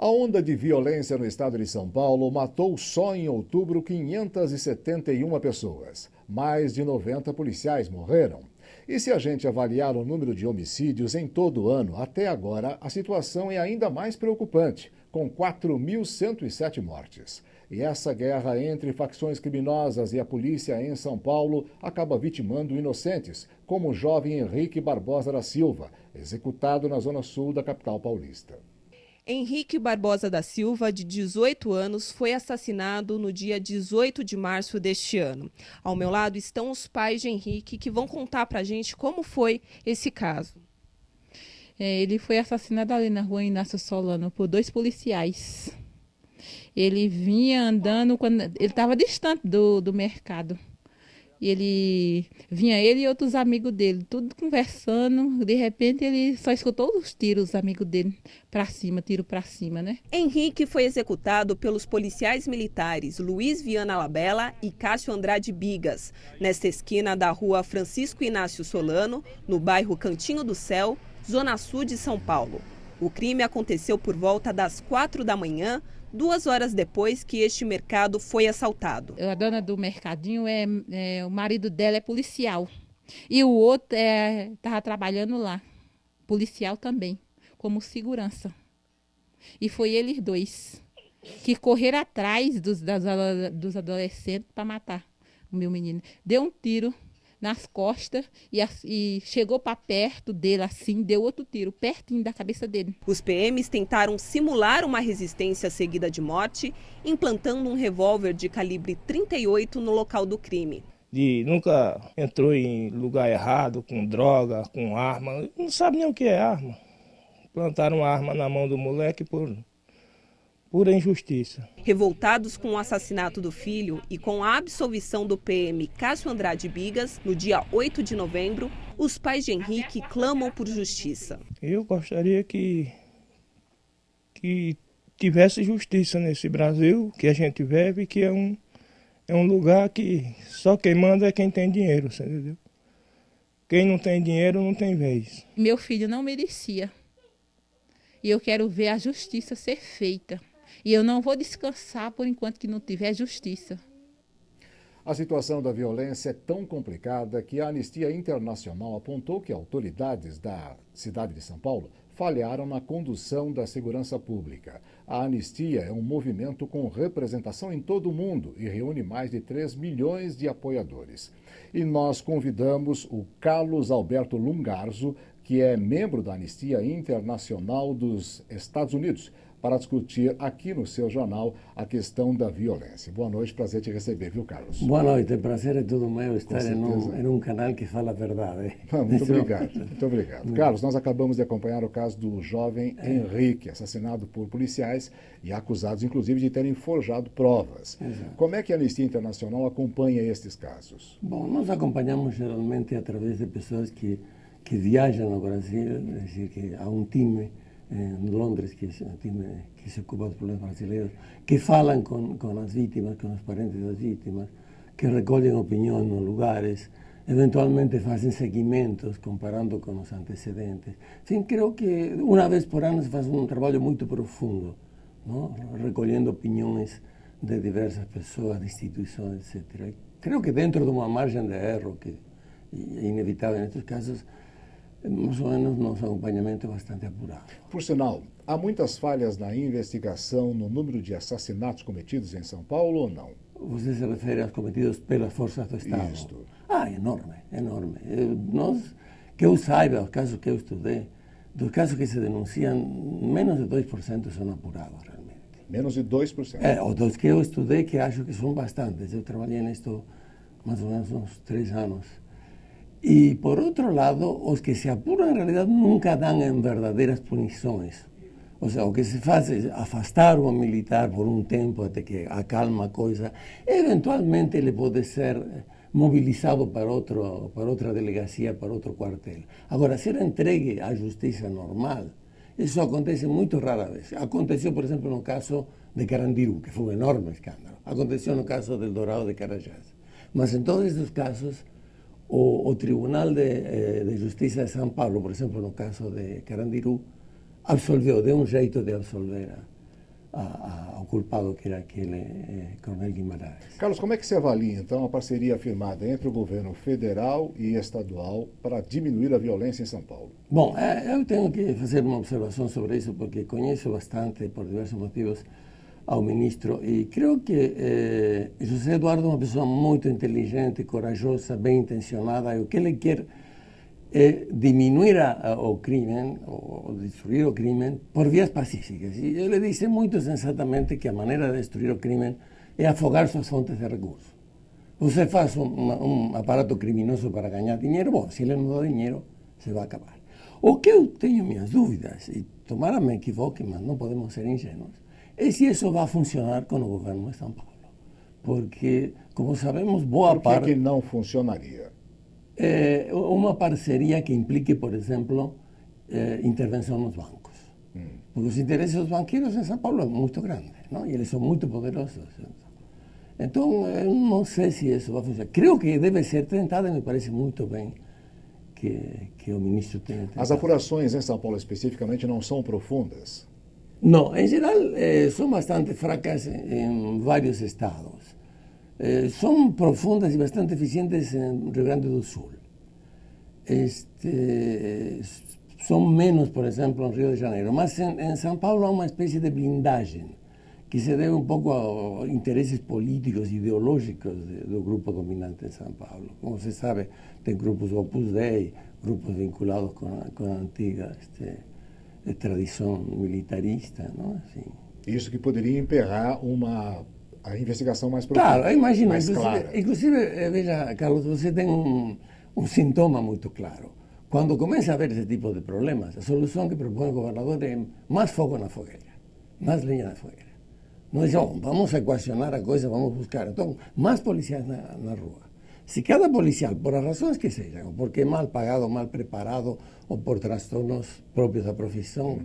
A onda de violência no estado de São Paulo matou só em outubro 571 pessoas. Mais de 90 policiais morreram. E se a gente avaliar o número de homicídios em todo o ano, até agora, a situação é ainda mais preocupante, com 4.107 mortes. E essa guerra entre facções criminosas e a polícia em São Paulo acaba vitimando inocentes, como o jovem Henrique Barbosa da Silva, executado na zona sul da capital paulista. Henrique Barbosa da Silva, de 18 anos, foi assassinado no dia 18 de março deste ano. Ao meu lado estão os pais de Henrique, que vão contar pra gente como foi esse caso. Ele foi assassinado ali na rua Inácio Solano por 2 policiais. Ele vinha andando, quando ele estava distante do mercado. E ele e outros amigos dele, tudo conversando. De repente ele só escutou os tiros, os amigos dele, para cima, tiro para cima, né? Henrique foi executado pelos policiais militares Luiz Viana Labella e Cássio Andrade Bigas, nesta esquina da rua Francisco Inácio Solano, no bairro Cantinho do Céu, zona sul de São Paulo. O crime aconteceu por volta das 4 da manhã, 2 horas depois que este mercado foi assaltado. A dona do mercadinho, o marido dela é policial. E o outro estava trabalhando lá, policial também, como segurança. E foi eles dois que correram atrás dos adolescentes para matar o meu menino. Deu um tiro nas costas e chegou para perto dele assim, deu outro tiro, pertinho da cabeça dele. Os PMs tentaram simular uma resistência seguida de morte, implantando um revólver de calibre 38 no local do crime. Nunca entrou em lugar errado, com droga, com arma, não sabe nem o que é arma. Plantaram uma arma na mão do moleque por pura injustiça. Revoltados com o assassinato do filho e com a absolvição do PM Cássio Andrade Bigas, no dia 8 de novembro, os pais de Henrique clamam por justiça. Eu gostaria que tivesse justiça nesse Brasil que a gente vive, que é um lugar que só quem manda é quem tem dinheiro, você entendeu? Quem não tem dinheiro não tem vez. Meu filho não merecia. E eu quero ver a justiça ser feita. E eu não vou descansar por enquanto que não tiver justiça. A situação da violência é tão complicada que a Anistia Internacional apontou que autoridades da cidade de São Paulo falharam na condução da segurança pública. A Anistia é um movimento com representação em todo o mundo e reúne mais de 3 milhões de apoiadores. E nós convidamos o Carlos Alberto Lungarzo, que é membro da Anistia Internacional dos Estados Unidos, para discutir aqui no seu jornal a questão da violência. Boa noite, prazer te receber, viu, Carlos? Boa noite, prazer é todo meu estar em um canal que fala a verdade. Muito obrigado, muito obrigado. Carlos, nós acabamos de acompanhar o caso do jovem Henrique, assassinado por policiais e acusados, inclusive, de terem forjado provas. Exato. Como é que a Anistia Internacional acompanha estes casos? Bom, nós acompanhamos geralmente através de pessoas que viajam ao Brasil, é dizer, que há um time em Londres, que é um time que se ocupa dos problemas brasileiros, que falam com as vítimas, com os parentes das vítimas, que recolhem opinião nos lugares, eventualmente fazem seguimentos comparando com os antecedentes. Enfim, creio que uma vez por ano se faz um trabalho muito profundo, não? Recolhendo opiniões de diversas pessoas, de instituições, etc. Creio que dentro de uma margem de erro, que é inevitável nestes casos, mais ou menos nosso acompanhamento é bastante apurado. Por sinal, há muitas falhas na investigação no número de assassinatos cometidos em São Paulo ou não? Você se refere aos cometidos pelas forças do Estado? Isto. Enorme, enorme. Que eu saiba, os casos que eu estudei, dos casos que se denunciam, menos de 2% são apurados realmente. Menos de 2%? Os dos que eu estudei, que acho que são bastantes. Eu trabalhei nisto mais ou menos uns 3 anos. E, por outro lado, os que se apuram, em realidade, nunca dão em verdadeiras punições. Ou seja, o que se faz é afastar o militar por um tempo até que acalma a coisa. Eventualmente, ele pode ser mobilizado para outra delegacia, para outro quartel. Agora, ser entregue à justiça normal, isso acontece muito rara vez. Aconteceu, por exemplo, no caso de Carandiru, que foi um enorme escândalo. Aconteceu no caso del Dourado de Carajás. Mas, em todos esses casos, o Tribunal de Justiça de São Paulo, por exemplo, no caso de Carandiru, absolveu, deu um jeito de absolver ao culpado, que era aquele Coronel Guimarães. Carlos, como é que você avalia, então, a parceria firmada entre o governo federal e estadual para diminuir a violência em São Paulo? Bom, eu tenho que fazer uma observação sobre isso, porque conheço bastante, por diversos motivos, ao ministro, e creio que José Eduardo é uma pessoa muito inteligente, corajosa, bem intencionada, e o que ele quer é diminuir o crime, ou destruir o crime, por vias pacíficas. E ele disse muito sensatamente que a maneira de destruir o crime é afogar suas fontes de recursos. Você faz um aparato criminoso para ganhar dinheiro, bom, se ele não dá dinheiro, se vai acabar. O que eu tenho minhas dúvidas, e tomara me equivoque, mas não podemos ser ingênuos, é se isso vai funcionar com o governo de São Paulo. Porque, como sabemos, boa parte... Por que não funcionaria? Uma parceria que implique, por exemplo, intervenção nos bancos. Porque os interesses dos banqueiros em São Paulo são muito grandes, não? E eles são muito poderosos. Então, eu não sei se isso vai funcionar. Creio que deve ser tentado e me parece muito bem que o ministro tenha tentado. As apurações em São Paulo especificamente não são profundas? Não, em geral são bastante fracas em vários estados. São profundas e bastante eficientes em Rio Grande do Sul. São menos, por exemplo, em Rio de Janeiro. Mas em São Paulo há uma espécie de blindagem que se deve um pouco a interesses políticos e ideológicos do grupo dominante em São Paulo. Como você sabe, tem grupos do Opus Dei, grupos vinculados com a antiga tradição militarista, não? Assim. Isso que poderia emperrar a investigação mais profunda. Claro, imagina. Inclusive, veja, Carlos, você tem um sintoma muito claro. Quando começa a haver esse tipo de problemas, a solução que propõe o governador é mais fogo na fogueira, mais lenha na fogueira. Não diz, vamos equacionar a coisa, vamos buscar. Então, mais policiais na rua. Se cada policial, por as razões que sejam, ou porque é mal pagado, mal preparado, ou por transtornos próprios da profissão,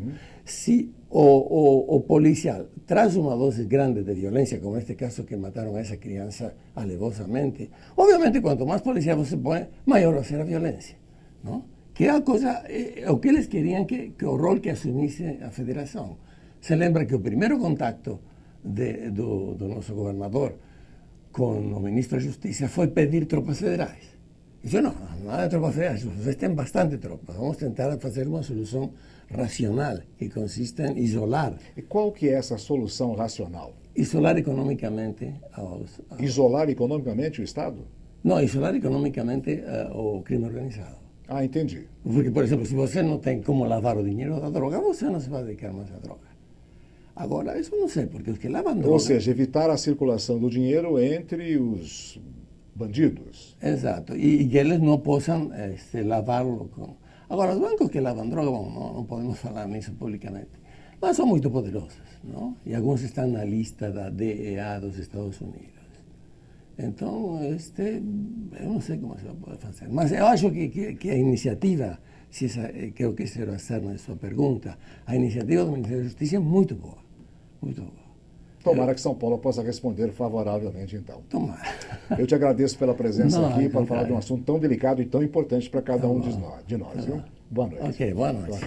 se o policial traz uma dose grande de violência, como este caso que mataram a essa criança alevosamente, obviamente, quanto mais policial você põe, maior vai ser a violência. Não? Que é a coisa, o que eles queriam que o rol que assumisse a federação. Se lembra que o primeiro contato do nosso governador com o ministro da Justiça foi pedir tropas federais. Disse, não, nada de tropas federais, vocês têm bastante tropas, vamos tentar fazer uma solução racional, que consiste em isolar. E qual que é essa solução racional? Isolar economicamente Isolar economicamente o Estado? Não, isolar economicamente o crime organizado. Ah, entendi. Porque, por exemplo, se você não tem como lavar o dinheiro da droga, você não se vai dedicar mais à droga. Agora, isso não sei, porque os que lavam droga... Ou seja, evitar a circulação do dinheiro entre os bandidos. Exato, e que eles não possam lavá-lo com... Agora, os bancos que lavam droga, bom, não podemos falar nisso publicamente, mas são muito poderosos, não? E alguns estão na lista da DEA dos Estados Unidos. Então, eu não sei como se vai poder fazer. Mas eu acho que a iniciativa, se essa que eu quero fazer na sua pergunta, a iniciativa do Ministério da Justiça é muito boa. Muito boa. Tomara que São Paulo possa responder favoravelmente, então. Tomara. Eu te agradeço pela presença aqui para falar de um cara. assunto tão delicado e tão importante para cada um de nós. Viu? Boa noite. Ok, boa noite.